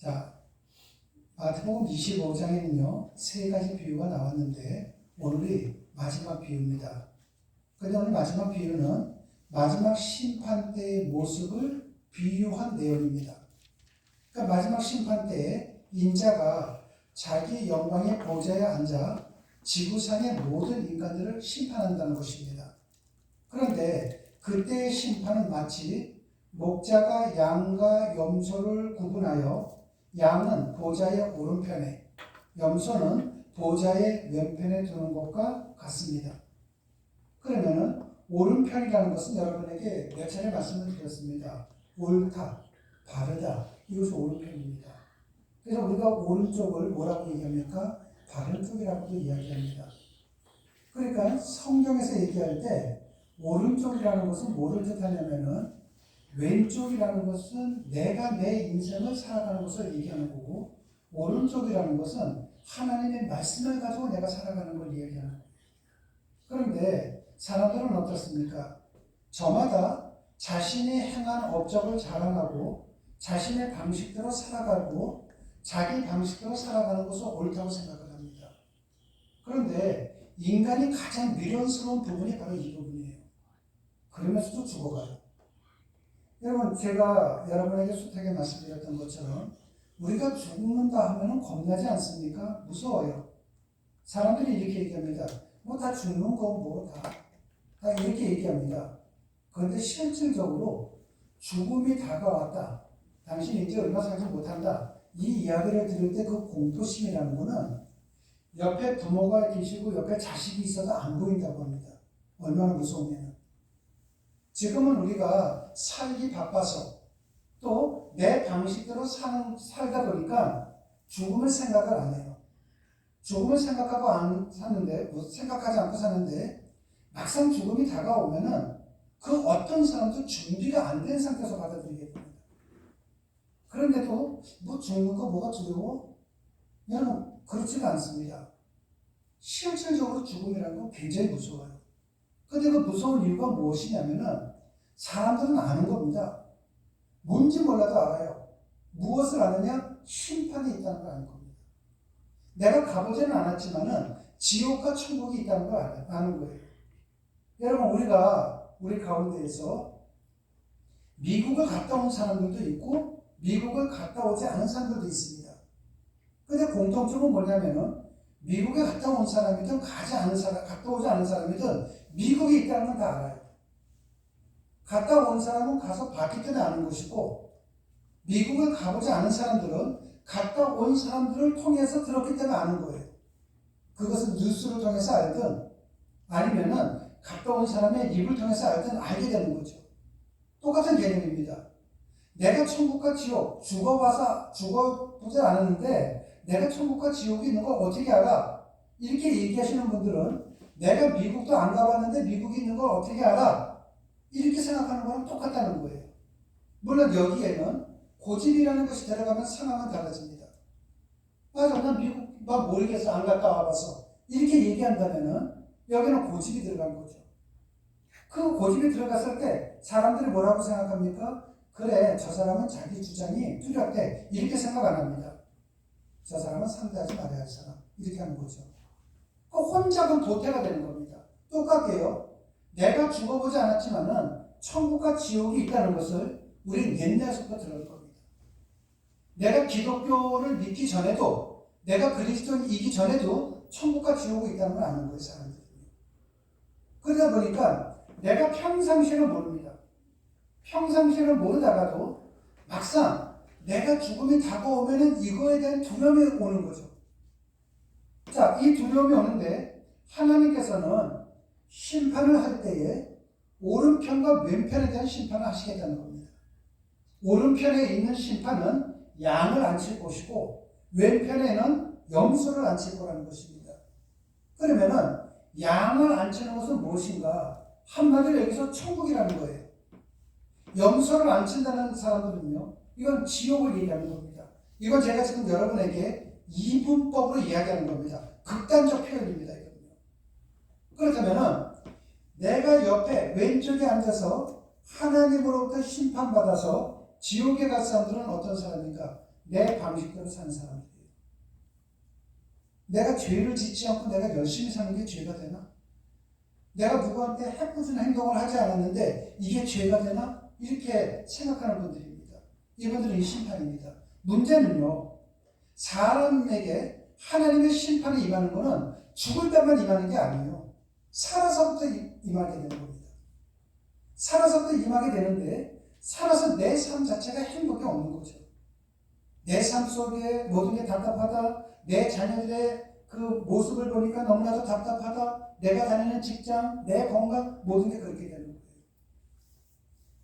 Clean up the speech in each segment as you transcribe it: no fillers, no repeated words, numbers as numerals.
자, 마태복음 25장에는요, 세 가지 비유가 나왔는데, 오늘이 마지막 비유입니다. 그런데 오늘 마지막 비유는 마지막 심판 때의 모습을 비유한 내용입니다. 그러니까 마지막 심판 때에 인자가 자기 영광의 보좌에 앉아 지구상의 모든 인간들을 심판한다는 것입니다. 그런데 그때의 심판은 마치 목자가 양과 염소를 구분하여 양은 보좌의 오른편에, 염소는 보좌의 왼편에 두는 것과 같습니다. 그러면은 오른편이라는 것은 여러분에게 몇 차례 말씀을 드렸습니다. 옳다, 바르다, 이것이 오른편입니다. 그래서 우리가 오른쪽을 뭐라고 얘기합니까? 바른 쪽이라고도 이야기합니다. 그러니까 성경에서 얘기할 때 오른쪽이라는 것은 뭐를 뜻하냐면은 왼쪽이라는 것은 내가 내 인생을 살아가는 것을 얘기하는 거고, 오른쪽이라는 것은 하나님의 말씀을 가지고 내가 살아가는 걸 얘기하는 거예요. 그런데 사람들은 어떻습니까? 저마다 자신이 행한 업적을 자랑하고 자신의 방식대로 살아가고 자기 방식대로 살아가는 것을 옳다고 생각을 합니다. 그런데 인간이 가장 미련스러운 부분이 바로 이 부분이에요. 그러면서도 죽어가요. 여러분, 제가 여러분에게 수태하게 말씀드렸던 것처럼 우리가 죽는다 하면 겁나지 않습니까? 무서워요. 사람들이 이렇게 얘기합니다. 뭐 다 죽는 거 뭐 다 이렇게 얘기합니다. 그런데 실질적으로 죽음이 다가왔다, 당신이 이제 얼마 살지 못한다, 이 이야기를 들을 때 그 공포심이라는 거는 옆에 부모가 계시고 옆에 자식이 있어도 안 보인다고 합니다. 얼마나 무서우면. 지금은 우리가 살기 바빠서 또 내 방식대로 살다 보니까 죽음을 생각을 안 해요. 죽음을 생각하고 안 사는데, 생각하지 않고 사는데, 막상 죽음이 다가오면은 그 어떤 사람도 준비가 안 된 상태에서 받아들이게 됩니다. 그런데도 뭐 죽는 거 뭐가 두려워? 여러분, 그렇지가 않습니다. 실질적으로 죽음이라는 건 굉장히 무서워요. 근데 그 무서운 이유가 무엇이냐면은 사람들은 아는 겁니다. 뭔지 몰라도 알아요. 무엇을 아느냐? 심판이 있다는 걸 아는 겁니다. 내가 가보지는 않았지만은 지옥과 천국이 있다는 걸 아는 거예요. 여러분, 우리 가운데에서 미국을 갔다 온 사람들도 있고 미국을 갔다 오지 않은 사람들도 있습니다. 근데 공통점은 뭐냐면은 미국에 갔다 온 사람이든 갔다 오지 않은 사람이든 미국에 있다는 건 다 알아요. 갔다 온 사람은 가서 봤기 때문에 아는 것이고, 미국을 가보지 않은 사람들은 갔다 온 사람들을 통해서 들었기 때문에 아는 거예요. 그것은 뉴스를 통해서 알든 아니면은 갔다 온 사람의 입을 통해서 알든 알게 되는 거죠. 똑같은 개념입니다. 내가 천국과 지옥, 죽어보지 않았는데 내가 천국과 지옥이 있는 걸 어떻게 알아? 이렇게 얘기하시는 분들은 내가 미국도 안 가봤는데 미국이 있는 걸 어떻게 알아? 이렇게 생각하는 거랑 똑같다는 거예요. 물론 여기에는 고집이라는 것이 들어가면 상황은 달라집니다. 맞아, 난 미국 막 모르겠어, 안 갔다 와봐서, 이렇게 얘기한다면은 여기는 고집이 들어간 거죠. 그 고집이 들어갔을 때 사람들이 뭐라고 생각합니까? 그래, 저 사람은 자기 주장이 뚜렷해, 이렇게 생각 안 합니다. 저 사람은 상대하지 말아야 할 사람, 이렇게 하는 거죠. 그 혼자는 도태가 되는 겁니다. 똑같게요. 내가 죽어보지 않았지만은 천국과 지옥이 있다는 것을 우리는 옛날부터 들을 겁니다. 내가 기독교를 믿기 전에도, 내가 그리스도인이기 전에도 천국과 지옥이 있다는 걸 아는 거예요, 사람들이. 그러다 보니까 내가 평상시를 모릅니다. 평상시를 모르다가도 막상 내가 죽음이 다가오면은 이거에 대한 두려움이 오는 거죠. 자, 이 두려움이 오는데 하나님께서는 심판을 할 때에 오른편과 왼편에 대한 심판을 하시겠다는 겁니다. 오른편에 있는 심판은 양을 앉힐 것이고 왼편에는 염소를 앉힐 거라는 것입니다. 그러면은 양을 앉히는 것은 무엇인가? 한마디로 여기서 천국이라는 거예요. 염소를 앉힌다는 사람들은요, 이건 지옥을 얘기하는 겁니다. 이건 제가 지금 여러분에게 이분법으로 이야기하는 겁니다. 극단적 표현입니다. 그렇다면은 내가 옆에 왼쪽에 앉아서 하나님으로부터 심판받아서 지옥에 갈 사람들은 어떤 사람인가? 내 방식대로 사는 사람이 돼요. 내가 죄를 짓지 않고 내가 열심히 사는 게 죄가 되나? 내가 누구한테 해코진 행동을 하지 않았는데 이게 죄가 되나? 이렇게 생각하는 분들입니다. 이분들은 이 심판입니다. 문제는요, 사람에게 하나님의 심판이 임하는 것은 죽을 때만 임하는 게 아니에요. 살아서부터 임하게 되는 겁니다. 살아서부터 임하게 되는데 살아서 내 삶 자체가 행복이 없는 거죠. 내 삶 속에 모든 게 답답하다. 내 자녀들의 그 모습을 보니까 너무나도 답답하다. 내가 다니는 직장, 내 건강, 모든 게 그렇게 되는 거예요.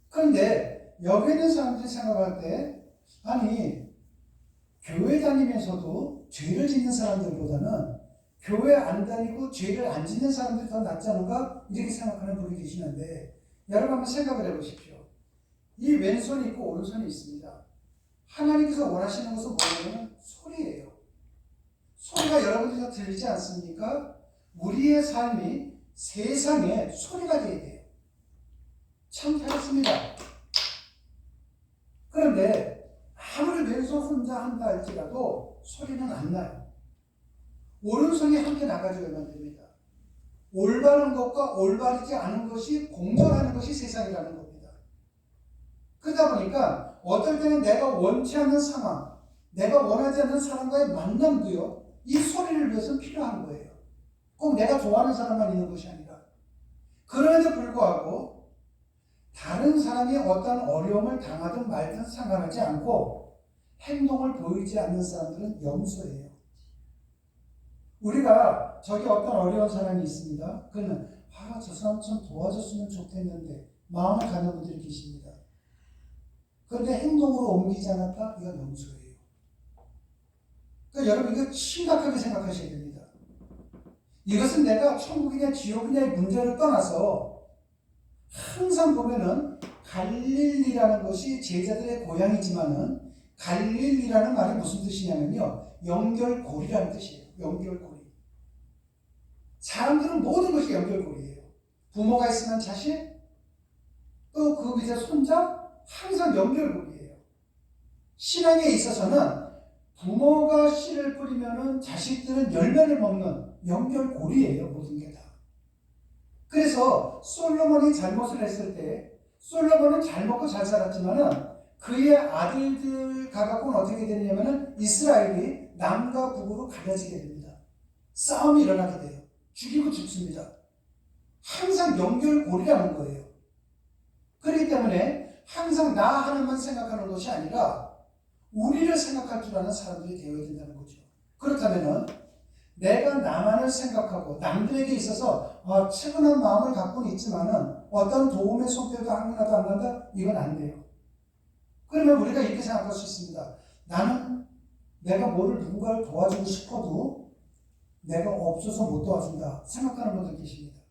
그런데 여기 있는 사람들이 생각할 때, 아니, 교회 다니면서도 죄를 짓는 사람들보다는 교회 안 다니고 죄를 안 짓는 사람들이 더 낫지 않은가? 이렇게 생각하는 분이 계시는데, 여러분 한번 생각을 해보십시오. 이 왼손이 있고 오른손이 있습니다. 하나님께서 원하시는 것은 뭐냐면 소리예요. 소리가 여러분들이 들리지 않습니까? 우리의 삶이 세상에 소리가 되어야 돼요. 참 잘했습니다. 그런데 아무리 왼손 혼자 한다 할지라도 소리는 안 나요. 오른손이 함께 나가줘야만 됩니다. 올바른 것과 올바르지 않은 것이 공존하는 것이 세상이라는 겁니다. 그러다 보니까 어떨 때는 내가 원치 않는 상황, 내가 원하지 않는 사람과의 만남도요, 이 소리를 위해서 필요한 거예요. 꼭 내가 좋아하는 사람만 있는 것이 아니라. 그럼에도 불구하고 다른 사람이 어떤 어려움을 당하든 말든 상관하지 않고 행동을 보이지 않는 사람들은 염소예요. 우리가 저기 어떤 어려운 사람이 있습니다. 그러면 저 사람 좀 도와줬으면 좋겠는데 마음을 가는 분들이 계십니다. 그런데 행동으로 옮기지 않았다? 이건 염소예요. 그러니까 여러분 이거 심각하게 생각하셔야 됩니다. 이것은 내가 천국이냐 지옥이냐의 문제를 떠나서 항상 보면은 갈릴리라는 것이 제자들의 고향이지만은 갈릴리라는 말이 무슨 뜻이냐면요, 연결고리라는 뜻이에요. 연결고리. 사람들은 모든 것이 연결고리예요. 부모가 있으면 자식, 또 그 밑에 손자, 항상 연결고리예요. 신앙에 있어서는 부모가 씨를 뿌리면은 자식들은 열매를 먹는 연결고리예요. 모든 게 다. 그래서 솔로몬이 잘못을 했을 때 솔로몬은 잘 먹고 잘 살았지만은 그의 아들들 가갖고는 어떻게 되냐면은 이스라엘이 남과 북으로 갈라지게 됩니다. 싸움이 일어나게 돼요. 죽이고 죽습니다. 항상 연결고리라는 거예요. 그렇기 때문에 항상 나 하나만 생각하는 것이 아니라 우리를 생각할 줄 아는 사람들이 되어야 된다는 거죠. 그렇다면은 내가 나만을 생각하고 남들에게 있어서 측은한 마음을 갖고는 있지만은 어떤 도움의 손길도 하나도 안 간다? 이건 안 돼요. 그러면 우리가 이렇게 생각할 수 있습니다. 나는 내가 뭐를 누군가를 도와주고 싶어도 내가 없어서 못 도와준다 생각하는 분들 계십니다.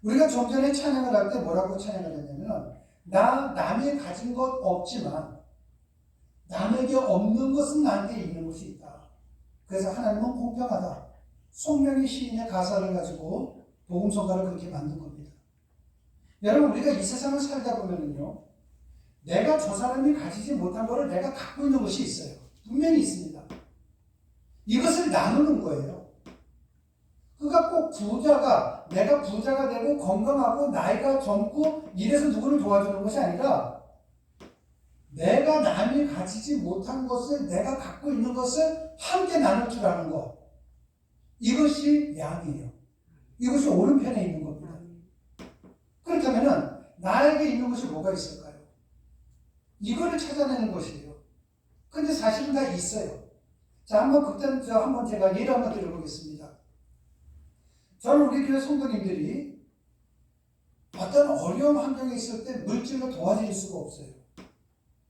우리가 좀 전에 찬양을 할 때 뭐라고 찬양을 했냐면 남이 가진 것 없지만 남에게 없는 것은 나한테 있는 것이 있다. 그래서 하나님은 공평하다. 송명희 시인의 가사를 가지고 복음성가를 그렇게 만든 겁니다. 여러분 우리가 이 세상을 살다 보면은요, 내가 저 사람이 가지지 못한 것을 내가 갖고 있는 것이 있어요. 분명히 있습니다. 이것을 나누는 거예요. 그러니까 꼭 내가 부자가 되고 건강하고 나이가 젊고 이래서 누구를 도와주는 것이 아니라 내가 남이 가지지 못한 것을 내가 갖고 있는 것을 함께 나눌 줄 아는 것. 이것이 양이에요. 이것이 오른편에 있는 겁니다. 그렇다면 나에게 있는 것이 뭐가 있을까요? 이거를 찾아내는 것이에요. 근데 사실은 다 있어요. 자, 한번 제가 예를 한번 드려보겠습니다. 저는 우리 교회 성도님들이 어떤 어려운 환경에 있을 때 물질로 도와드릴 수가 없어요.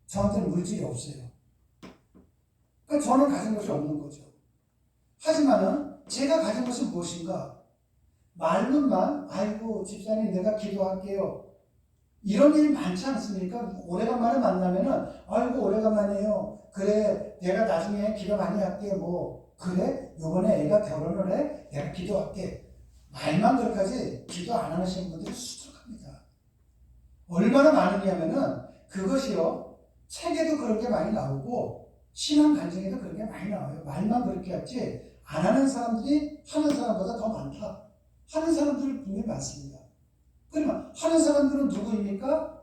저한테는 물질이 없어요. 그러니까 저는 가진 것이 없는 거죠. 하지만은 제가 가진 것은 무엇인가? 말로만 아이고 집사님 내가 기도할게요. 이런 일이 많지 않습니까? 오래간만에 만나면은 아이고 오래간만이에요. 그래 내가 나중에 기도 많이 할게. 그래 요번에 애가 결혼을 해 내가 기도할게. 말만 그렇게 하지 기도 안 하시는 분들이 수두룩합니다. 얼마나 많으냐면은 그것이요 책에도 그런 게 많이 나오고 신앙 간증에도 그런 게 많이 나와요. 말만 그렇게 하지 안 하는 사람들이 하는 사람보다 더 많다. 하는 사람들이 분명히 많습니다. 그러면 하는 사람들은 누구입니까?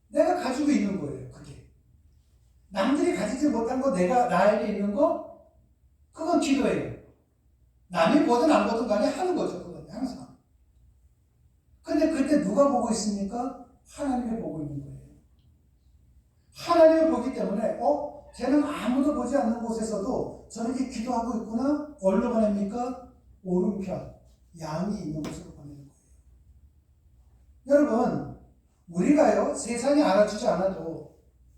내가 가지고 있는 거예요. 그게. 남들이 가지지 못한 거 내가 나에게 있는 거 그건 기도예요. 남이 보든 안 보든 간에 하는 거죠. 그건 항상. 근데 그때 누가 보고 있습니까? 하나님이 보고 있는 거예요. 하나님을 보기 때문에 쟤는 아무도 보지 않는 곳에서도 저렇게 기도하고 있구나. 어디로 보냅니까? 오른편 양이 있는 곳으로 보내는 거예요. 여러분 우리가요 세상이 알아주지 않아도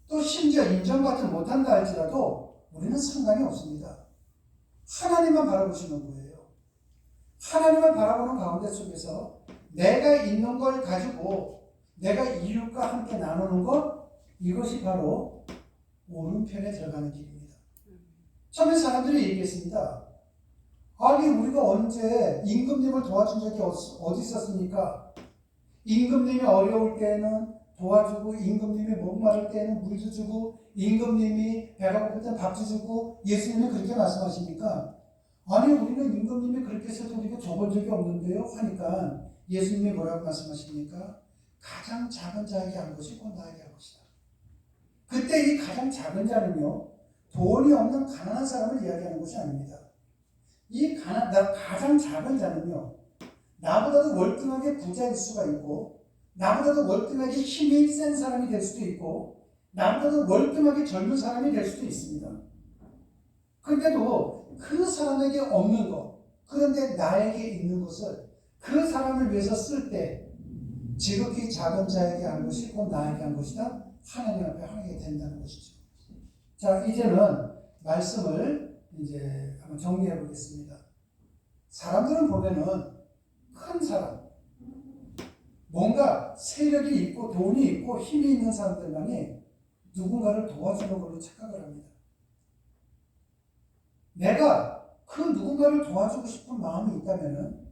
또 심지어 인정받지 못한다 할지라도 우리는 상관이 없습니다. 하나님만 바라보시는 거예요. 하나님을 바라보는 가운데 속에서 내가 있는 걸 가지고 내가 이웃과 함께 나누는 것 이것이 바로 오른편에 들어가는 길입니다. 처음에 사람들이 얘기했습니다. 아니 우리가 언제 임금님을 도와준 적이 어디 있었습니까? 임금님이 어려울 때는 도와주고 임금님이 목마를 때는 물도 주고 임금님이 배가 고플 때 밥도 주고 예수님이 그렇게 말씀하십니까? 아니 우리는 임금님이 그렇게 해서도 우리가 줘본 적이 없는데요 하니까 예수님이 뭐라고 말씀하십니까? 가장 작은 자에게 한 것이 곧 나에게 한 것이다. 그때 이 가장 작은 자는요 돈이 없는 가난한 사람을 이야기하는 것이 아닙니다. 이 가장 작은 자는요 나보다도 월등하게 부자일 수가 있고 나보다도 월등하게 힘이 센 사람이 될 수도 있고 나보다도 월등하게 젊은 사람이 될 수도 있습니다. 그런데도 그 사람에게 없는 것 그런데 나에게 있는 것을 그 사람을 위해서 쓸 때 지극히 작은 자에게 한 것이 곧 나에게 한 것이다. 하나님 앞에 하게 된다는 것이죠. 자 이제는 말씀을 이제 한번 정리해 보겠습니다. 사람들은 보면은 큰 사람, 뭔가 세력이 있고 돈이 있고 힘이 있는 사람들만이 누군가를 도와주는 걸로 착각을 합니다. 내가 그 누군가를 도와주고 싶은 마음이 있다면은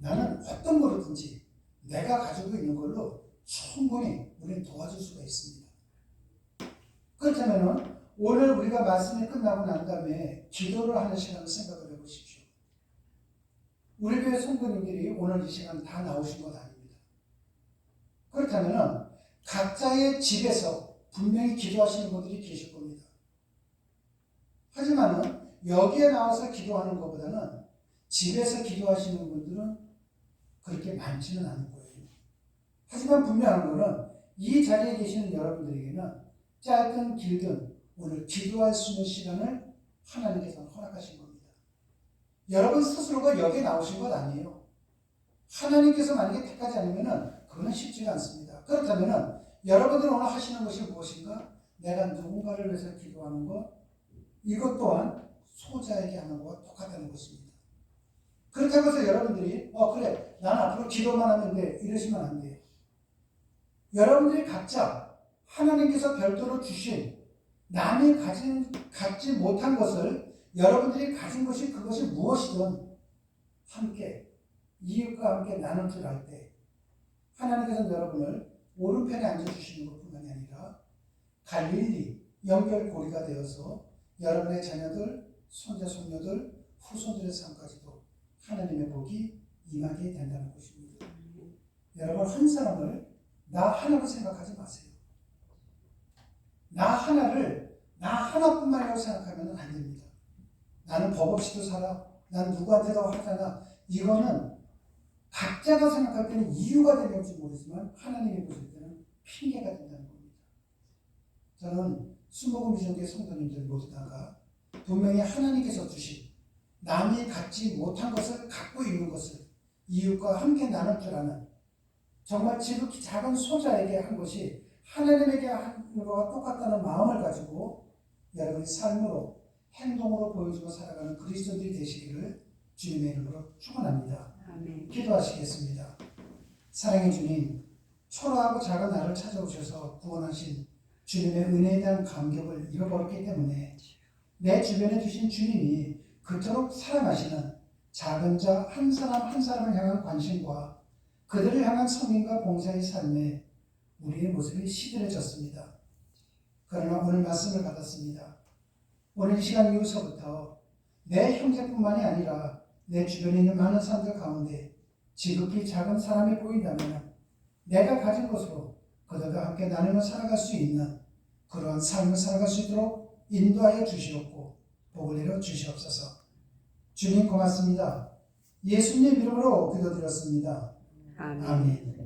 나는 어떤 거로든지 내가 가지고 있는 걸로 충분히 우리는 도와줄 수가 있습니다. 그렇다면은 오늘 우리가 말씀이 끝나고 난 다음에 기도를 하는 시간을 생각을 해보십시오. 우리 교회 성도님들이 오늘 이 시간 다 나오신 건 아닙니다. 그렇다면 각자의 집에서 분명히 기도하시는 분들이 계실 겁니다. 하지만 여기에 나와서 기도하는 것보다는 집에서 기도하시는 분들은 그렇게 많지는 않은 거예요. 하지만 분명한 것은 이 자리에 계시는 여러분들에게는 짧든 길든 오늘 기도할 수 있는 시간을 하나님께서 허락하신 겁니다. 여러분 스스로가 여기에 나오신 것 아니에요. 하나님께서 만약에 택하지 않으면 그건 쉽지가 않습니다. 그렇다면 여러분들 오늘 하시는 것이 무엇인가? 내가 누군가를 위해서 기도하는 것 이것 또한 소자에게 하는 것과 똑같다는 것입니다. 그렇다고 해서 여러분들이 그래 난 앞으로 기도만 하면 돼 이러시면 안 돼요. 여러분들이 각자 하나님께서 별도로 주신 남이 갖지 못한 것을 여러분들이 가진 것이 그것이 무엇이든 함께 이웃과 함께 나눌 줄 알 때 하나님께서는 여러분을 오른편에 앉아주시는 것뿐만이 아니라 갈릴리 연결고리가 되어서 여러분의 자녀들, 손자, 손녀들, 후손들의 삶까지도 하나님의 복이 임하게 된다는 것입니다. 여러분 한 사람을 나 하나로 생각하지 마세요. 나 하나뿐만이라고 생각하면 안 됩니다. 나는 법 없이도 살아. 난 누구한테도 하잖아. 이거는 각자가 생각할 때는 이유가 되는지 모르지만 하나님이 보실 때는 핑계가 된다는 겁니다. 저는 순복음 미션교회 성도님들 모두 다가 분명히 하나님께서 주신 남이 갖지 못한 것을 갖고 있는 것을 이웃과 함께 나눌 줄 아는 정말 지극히 작은 소자에게 한 것이 하나님에게 한 것과 똑같다는 마음을 가지고 여러분이 삶으로 행동으로 보여주고 살아가는 그리스도인들이 되시기를 주님의 이름으로 축원합니다. 아멘. 기도하시겠습니다. 사랑의 주님, 초라하고 작은 나를 찾아오셔서 구원하신 주님의 은혜에 대한 감격을 잃어버렸기 때문에 내 주변에 주신 주님이 그토록 사랑하시는 작은 자 한 사람 한 사람을 향한 관심과 그들을 향한 성인과 봉사의 삶에 우리의 모습이 시들해졌습니다. 그러나 오늘 말씀을 받았습니다. 오늘 이 시간 이후서부터 내 형제뿐만이 아니라 내 주변에 있는 많은 사람들 가운데 지극히 작은 사람이 보인다면 내가 가진 것으로 그들과 함께 나누며 살아갈 수 있는 그러한 삶을 살아갈 수 있도록 인도하여 주시옵고 복을 내려 주시옵소서. 주님 고맙습니다. 예수님 이름으로 기도드렸습니다. 아멘.